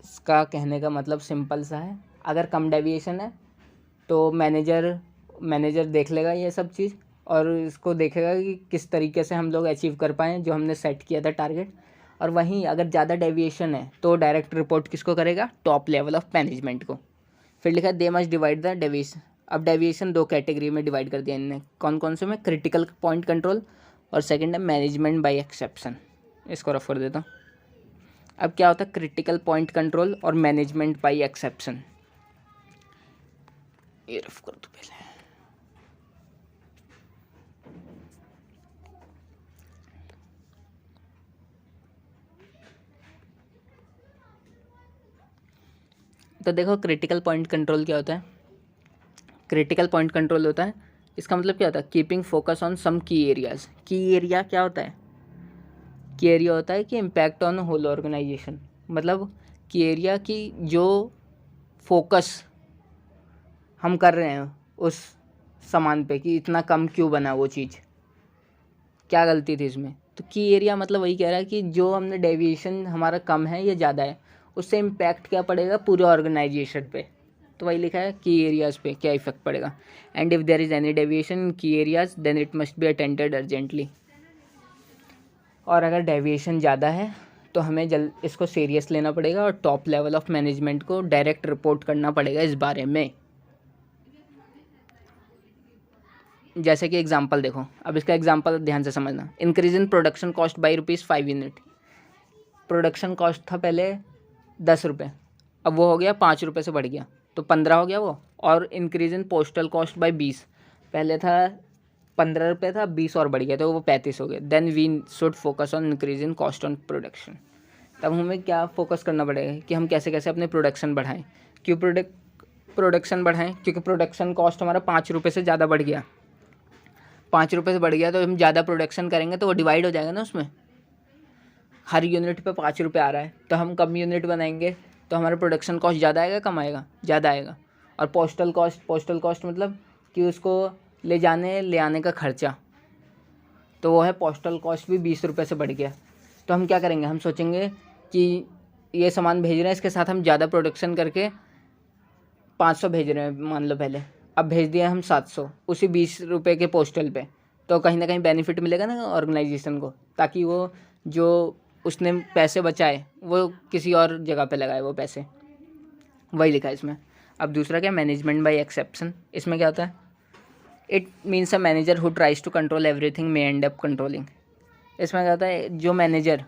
Speaker 2: इसका कहने का मतलब सिंपल सा है, अगर कम डेविएशन है तो मैनेजर देख लेगा ये सब चीज़ और इसको देखेगा कि किस तरीके से हम लोग अचीव कर पाएँ जो हमने सेट किया था टारगेट। और वहीं अगर ज़्यादा डेविएशन है तो डायरेक्ट रिपोर्ट किसको करेगा? टॉप लेवल ऑफ मैनेजमेंट को। फिर लिखा है दे मस्ट डिवाइड द अब डेविएशन दो कैटेगरी में डिवाइड कर दिया इनने, कौन कौन से में, क्रिटिकल पॉइंट कंट्रोल और सेकंड है मैनेजमेंट बाय एक्सेप्शन। इसको रफ कर देता हूँ। अब क्या होता है क्रिटिकल पॉइंट कंट्रोल और मैनेजमेंट बाय एक्सेप्शन, ये रफ कर दो पहले। तो देखो क्रिटिकल पॉइंट कंट्रोल क्या होता है। क्रिटिकल पॉइंट कंट्रोल होता है, इसका मतलब क्या होता है, कीपिंग फोकस ऑन सम की एरियाज। की एरिया क्या होता है, की एरिया होता है कि इम्पैक्ट ऑन होल ऑर्गेनाइजेशन, मतलब की एरिया की जो फोकस हम कर रहे हैं उस सामान पे कि इतना कम क्यों बना, वो चीज़ क्या गलती थी इसमें। तो की एरिया मतलब वही कह रहा है कि जो हमने डेविएशन हमारा कम है या ज़्यादा है, उससे इम्पैक्ट क्या पड़ेगा पूरे ऑर्गेनाइजेशन पे। तो वही लिखा है की एरियाज़ पे क्या इफेक्ट पड़ेगा। And if there is any deviation in key areas then it must be attended urgently. और अगर डेविएशन ज़्यादा है तो हमें इसको सीरियस लेना पड़ेगा और टॉप लेवल ऑफ मैनेजमेंट को डायरेक्ट रिपोर्ट करना पड़ेगा इस बारे में। जैसे कि एग्जांपल देखो, अब इसका एग्जांपल ध्यान से समझना। Increase in production cost by ₹5 unit. Production cost था पहले 10 रुपये, अब वो हो गया 5 रुपये से बढ़ गया तो 15 हो गया वो। और increase in postal cost by 20, पहले था 15 रुपये था, 20 और बढ़ गया तो वो 35 हो गए। Then we should focus on increase in cost on production. तब हमें क्या फोकस करना पड़ेगा कि हम कैसे कैसे अपने प्रोडक्शन बढ़ाएं। क्यों प्रोडक्शन बढ़ाएं, क्योंकि प्रोडक्शन कॉस्ट हमारा 5 रुपये से ज़्यादा बढ़ गया। 5 रुपये से बढ़ गया तो हम ज़्यादा प्रोडक्शन करेंगे तो वो डिवाइड हो जाएगा ना, उसमें हर यूनिट पे 5 रुपये आ रहा है तो हम कम यूनिट बनाएंगे तो हमारा प्रोडक्शन कॉस्ट ज़्यादा आएगा कम आएगा, ज़्यादा आएगा। और पोस्टल कॉस्ट मतलब कि उसको ले जाने ले आने का खर्चा, तो वो है पोस्टल कॉस्ट भी 20 रुपये से बढ़ गया। तो हम क्या करेंगे, हम सोचेंगे कि ये सामान भेज रहे हैं, इसके साथ हम ज़्यादा प्रोडक्शन करके 500 भेज रहे हैं मान लो पहले, अब भेज दिया हम 700 उसी 20 रुपये के पोस्टल पे, तो कहीं ना कहीं बेनिफिट मिलेगा ना ऑर्गेनाइजेशन को, ताकि वो जो उसने पैसे बचाए वो किसी और जगह पे लगाए वो पैसे। वही लिखा है इसमें। अब दूसरा क्या, मैनेजमेंट बाय एक्सेप्शन। इसमें क्या होता है, it means a manager who tries to control everything may end up controlling. इसमें क्या होता है, जो मैनेजर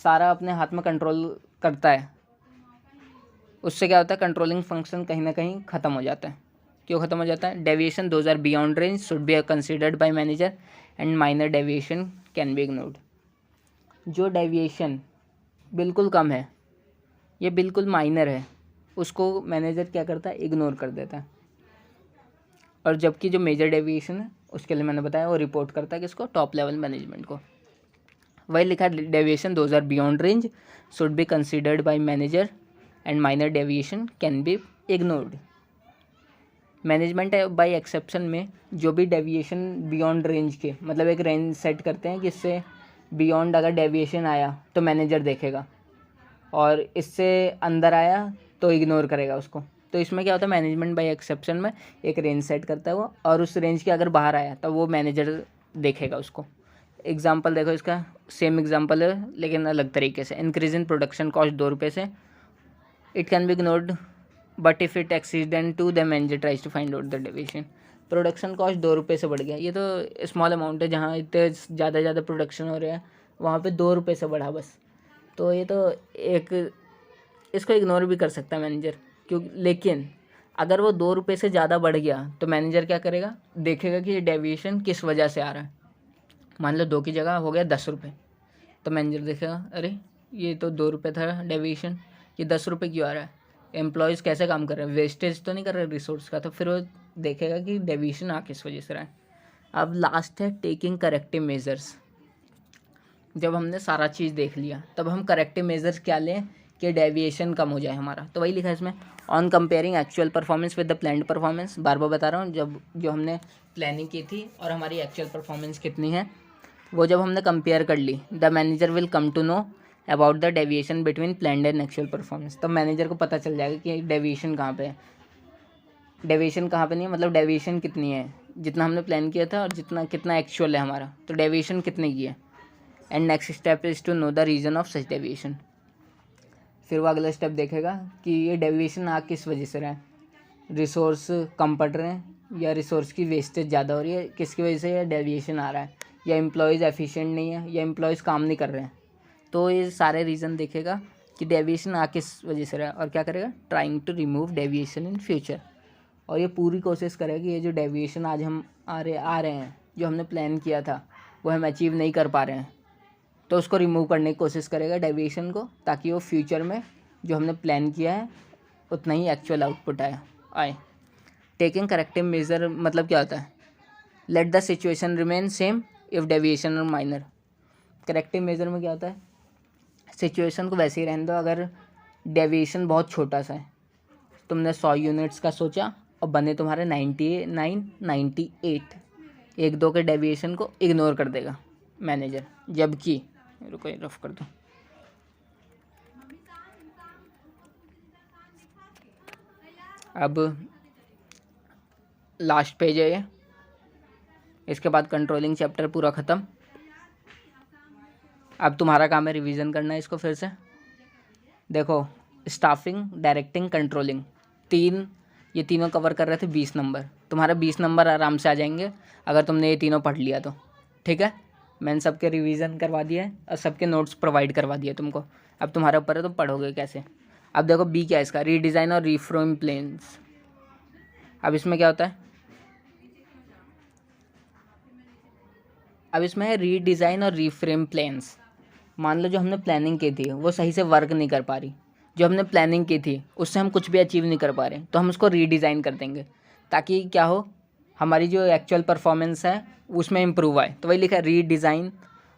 Speaker 2: सारा अपने हाथ में कंट्रोल करता है उससे क्या होता है, कंट्रोलिंग फंक्शन कहीं ना कहीं ख़त्म हो जाता है। क्यों ख़त्म हो जाता है, deviation those are beyond range should be considered by manager and minor deviation can be ignored. जो डेविएशन बिल्कुल कम है, ये बिल्कुल माइनर है, उसको मैनेजर क्या करता है, इग्नोर कर देता है। और जबकि जो मेजर डेविएशन है उसके लिए मैंने बताया वो रिपोर्ट करता है किसको, टॉप लेवल मैनेजमेंट को। वही लिखा है, deviation those are beyond range should be considered by manager and minor deviation can be ignored. Management by exception में जो भी डेविएशन बियॉन्ड रेंज के, मतलब एक रेंज सेट करते हैं कि इससे बियॉन्ड अगर डेविएशन आया तो मैनेजर देखेगा और इससे अंदर आया तो इग्नोर करेगा उसको। तो इसमें क्या होता है, मैनेजमेंट बाय एक्सेप्शन में एक रेंज सेट करता है वो, और उस रेंज के अगर बाहर आया तो वो मैनेजर देखेगा उसको। एग्जांपल देखो इसका, सेम एग्जांपल है लेकिन अलग तरीके से। इंक्रीज इन प्रोडक्शन कॉस्ट 2 रुपये से, it can be ignored but if it accident to the manager tries to find out the deviation. Production cost 2 रुपये से बढ़ गया, ये तो स्मॉल अमाउंट है, जहाँ इतने ज़्यादा प्रोडक्शन हो रहे हैं वहाँ पे 2 रुपये से बढ़ा बस, तो ये तो एक, इसको इग्नोर भी कर सकता है मैनेजर। क्यों, लेकिन अगर वो 2 रुपये से ज़्यादा बढ़ गया तो मैनेजर क्या करेगा, देखेगा कि ये डेविएशन किस वजह से आ रहा है। मान लो 2 की जगह हो गया 10 रुपये, तो मैनेजर देखेगा अरे ये तो 2 रुपये था डेविएशन, ये 10 रुपये क्यों आ रहा है, एम्प्लॉयज़ कैसे काम कर रहे हैं, वेस्टेज तो नहीं कर रहे रिसोर्स का, तो फिर वो देखेगा कि डेविएशन आ किस वजह से रहा है। अब लास्ट है टेकिंग करेक्टिव मेजर्स। जब हमने सारा चीज़ देख लिया तब हम करेक्टिव मेजर्स क्या लें कि डेविएशन कम हो जाए हमारा। तो वही लिखा है इसमें, on comparing actual performance with the planned performance. बार बार बता रहा हूँ, जब जो हमने प्लानिंग की थी और हमारी एक्चुअल परफॉर्मेंस कितनी है वो जब हमने कंपेयर कर ली, the manager will come to know about the deviation between planned and actual performance. तब मैनेजर को पता चल जाएगा कि डेविएशन कहाँ पे है, डेविएशन कहाँ पे नहीं है, मतलब डेविएशन कितनी है, जितना हमने प्लान किया था और कितना एक्चुअल है हमारा, तो डेविएशन कितने की है। And next step is to know the reason of such deviation. फिर वो अगला स्टेप देखेगा कि ये डेविएशन आ किस वजह से रहा है, रिसोर्स कम पड़ रहे हैं या रिसोर्स की वेस्टेज ज़्यादा हो रही है, किसकी वजह से, या डेविएशन आ रहा है, या एम्प्लॉयज़ एफिशिएंट नहीं है, या एम्प्लॉयज़ काम नहीं कर रहे हैं। तो ये सारे रीज़न देखेगा कि डेविएशन आ किस वजह से रहा है, और क्या करेगा, trying to remove deviation in future. और ये पूरी कोशिश करेगा कि ये जो डेविएशन आज हम आ रहे हैं, जो हमने प्लान किया था वो हम अचीव नहीं कर पा रहे हैं, तो उसको रिमूव करने की कोशिश करेगा डेविएशन को, ताकि वो फ्यूचर में जो हमने प्लान किया है उतना ही एक्चुअल आउटपुट आए। टेकिंग करेक्टिव मेजर मतलब क्या होता है, let the situation remain same if deviation और माइनर। करेक्टिव मेजर में क्या होता है, सिचुएशन को वैसे ही रहने दो अगर डेविएशन बहुत छोटा सा है। तुमने 100 यूनिट्स का सोचा और बने तुम्हारे 99, 98, 1-2 के डेविएशन को इग्नोर कर देगा मैनेजर। जबकि रुको ये रफ कर दो, अब लास्ट पेज है ये, इसके बाद कंट्रोलिंग चैप्टर पूरा ख़त्म। अब तुम्हारा काम है रिवीजन करना है इसको फिर से। देखो, स्टाफिंग, डायरेक्टिंग, कंट्रोलिंग, ये तीनों कवर कर रहे थे 20 नंबर। तुम्हारा 20 नंबर आराम से आ जाएंगे अगर तुमने ये तीनों पढ़ लिया तो। ठीक है, मैंने सबके रिवीजन करवा दिया है और सबके नोट्स प्रोवाइड करवा दिए तुमको। अब तुम्हारे ऊपर है तो पढ़ोगे कैसे। अब देखो बी क्या है इसका, रीडिज़ाइन और रीफ्रेम प्लान्स। अब इसमें क्या होता है, अब इसमें है रीडिज़ाइन और रीफ्रेम प्लान्स। मान लो जो हमने प्लानिंग की थी वो सही से वर्क नहीं कर पा रही, जो हमने प्लानिंग की थी उससे हम कुछ भी अचीव नहीं कर पा रहे, तो हम उसको रीडिज़ाइन कर देंगे ताकि क्या हो, हमारी जो एक्चुअल परफॉर्मेंस है उसमें इम्प्रूव आए। तो वही लिखा है, रीडिज़ाइन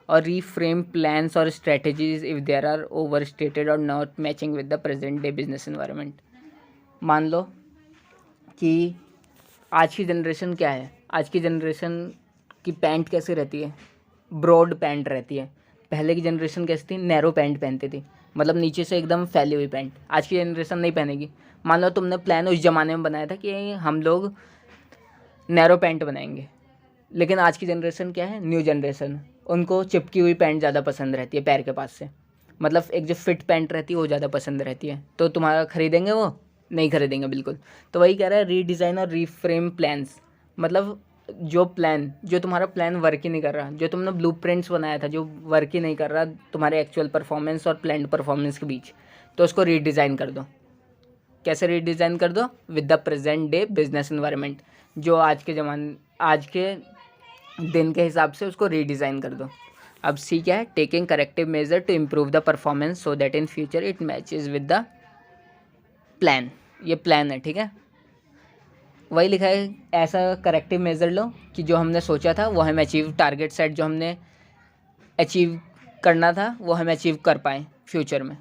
Speaker 2: और रीफ्रेम प्लान्स और strategies if there are over stated और not matching with the present day business environment. मान लो कि आज की जनरेशन क्या है, आज की जनरेशन की पैंट कैसी रहती है, ब्रॉड पैंट रहती है। पहले की जनरेशन कैसी थी, नैरो पैंट पहनती थी, मतलब नीचे से एकदम फैली हुई पैंट। आज की जनरेशन नहीं पहनेगी। मान लो तुमने प्लान उस ज़माने में बनाया था कि हम लोग नैरो पैंट बनाएंगे, लेकिन आज की जनरेशन क्या है, न्यू जनरेशन, उनको चिपकी हुई पैंट ज़्यादा पसंद रहती है पैर के पास से, मतलब एक जो फिट पैंट रहती है वो ज़्यादा पसंद रहती है। तो तुम्हारा खरीदेंगे वो, नहीं खरीदेंगे बिल्कुल। तो वही कह रहा है, रीडिज़ाइन और रीफ्रेम प्लान्स, मतलब जो तुम्हारा प्लान वर्क ही नहीं कर रहा, जो तुमने ब्लूप्रिंट्स बनाया था जो वर्क ही नहीं कर रहा तुम्हारे एक्चुअल परफॉर्मेंस और प्लान्ड परफॉर्मेंस के बीच, तो उसको रीडिज़ाइन कर दो। कैसे रीडिज़ाइन कर दो, with the present day business environment, जो आज के दिन के हिसाब से उसको रीडिज़ाइन कर दो। अब सी क्या है, taking corrective measure to improve the performance so that in future it matches with the plan. ये प्लान है, ठीक है। वही लिखा है, ऐसा करेक्टिव मेजर लो कि जो हमने सोचा था वो हम अचीव, टारगेट सेट जो हमने अचीव करना था वो हम अचीव कर पाएँ फ्यूचर में।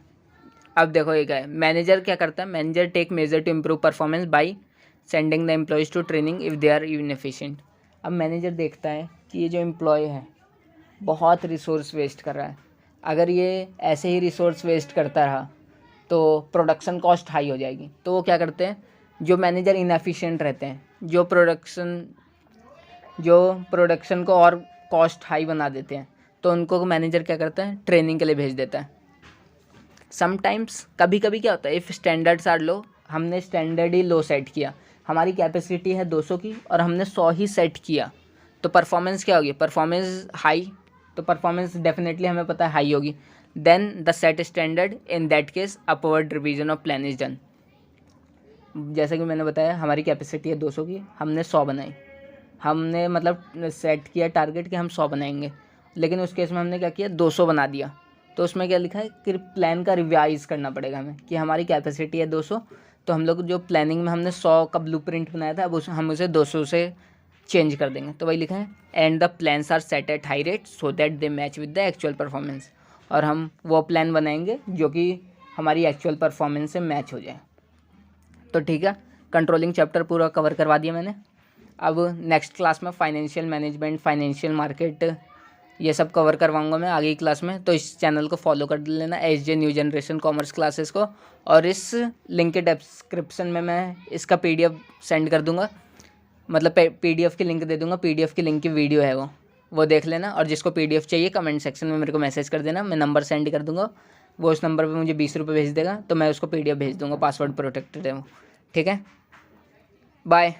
Speaker 2: अब देखो ये क्या है, मैनेजर क्या करता है, manager take measure to improve performance by sending the employees to training if they are inefficient. अब मैनेजर देखता है कि ये जो एम्प्लॉय है बहुत रिसोर्स वेस्ट कर रहा है, अगर ये ऐसे ही रिसोर्स वेस्ट करता रहा तो प्रोडक्शन कॉस्ट हाई हो जाएगी। तो वो क्या करते हैं, जो मैनेजर इनएफिशिएंट रहते हैं, जो प्रोडक्शन को और कॉस्ट हाई बना देते हैं, तो उनको मैनेजर क्या करता है, ट्रेनिंग के लिए भेज देता है। समटाइम्स, कभी कभी क्या होता है, इफ़ स्टैंडर्ड्स आर लो, हमने स्टैंडर्ड ही लो सेट किया, हमारी कैपेसिटी है 200 की और हमने 100 ही सेट किया, तो परफॉर्मेंस क्या होगी, परफॉर्मेंस हाई, तो परफॉर्मेंस डेफिनेटली हमें पता है हाई होगी। Then the set standard, in that case upward revision of plan is done. जैसा कि मैंने बताया, हमारी कैपेसिटी है 200 की, हमने 100 बनाई, हमने मतलब सेट किया टारगेट कि हम 100 बनाएंगे, लेकिन उस केस में हमने क्या किया, 200 बना दिया। तो उसमें क्या लिखा है कि प्लान का रिवाइज करना पड़ेगा हमें, कि हमारी कैपेसिटी है 200, तो हम लोग जो प्लानिंग में हमने 100 का ब्लूप्रिंट बनाया था, अब हम उसे 200 से चेंज कर देंगे। तो वही लिखा है, and the plans are set at high rate so that they match with the actual performance. और हम वो प्लान बनाएंगे जो कि हमारी एक्चुअल परफॉर्मेंस से मैच हो जाए। तो ठीक है, कंट्रोलिंग चैप्टर पूरा कवर करवा दिया मैंने। अब नेक्स्ट क्लास में फाइनेंशियल मैनेजमेंट, फाइनेंशियल मार्केट, ये सब कवर करवाऊंगा मैं आगे की क्लास में। तो इस चैनल को फॉलो कर लेना, SJ new generation commerce classes को, और इस लिंक के डिस्क्रिप्शन में मैं इसका PDF सेंड कर दूंगा, मतलब PDF की लिंक दे दूंगा, PDF की लिंक की वीडियो है वो देख लेना। और जिसको PDF चाहिए कमेंट सेक्शन में मेरे को मैसेज कर देना, मैं नंबर सेंड कर दूंगा, वो उस नंबर पे मुझे 20 रुपये भेज देगा, तो मैं उसको PDF भेज दूंगा, पासवर्ड प्रोटेक्टेड है वो। ठीक है, बाय।